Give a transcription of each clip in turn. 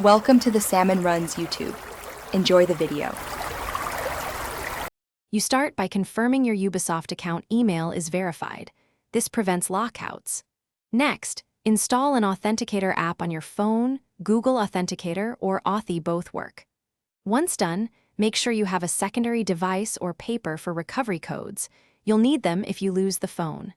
Welcome to the Salmon Runs YouTube. Enjoy the video. You start by confirming your Ubisoft account email is verified. This prevents lockouts. Next, install an Authenticator app on your phone. Google Authenticator or Authy both work. Once done, make sure you have a secondary device or paper for recovery codes. You'll need them if you lose the phone.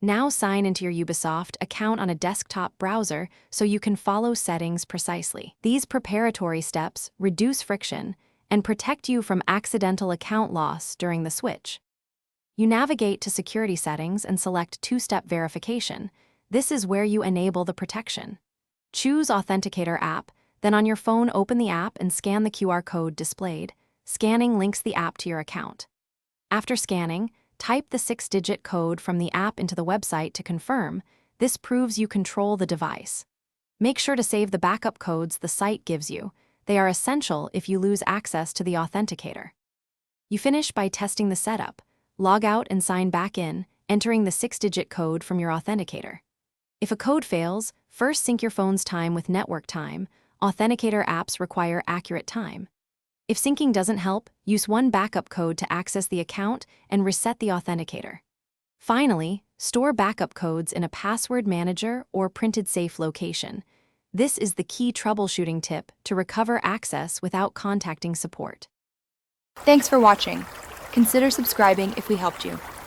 Now sign into your Ubisoft account on a desktop browser so you can follow settings precisely. These preparatory steps reduce friction and protect you from accidental account loss during the switch. You navigate to security settings and select two-step verification. This is where you enable the protection. Choose Authenticator app, then on your phone open the app and scan the QR code displayed. Scanning links the app to your account. After scanning, type the 6-digit code from the app into the website to confirm. This proves you control the device. Make sure to save the backup codes the site gives you. They are essential if you lose access to the Authenticator. You finish by testing the setup. Log out and sign back in, entering the 6-digit code from your Authenticator. If a code fails, first sync your phone's time with network time. Authenticator apps require accurate time. If syncing doesn't help, use one backup code to access the account and reset the Authenticator. Finally, store backup codes in a password manager or printed safe location. This is the key troubleshooting tip to recover access without contacting support. Thanks for watching. Consider subscribing if we helped you.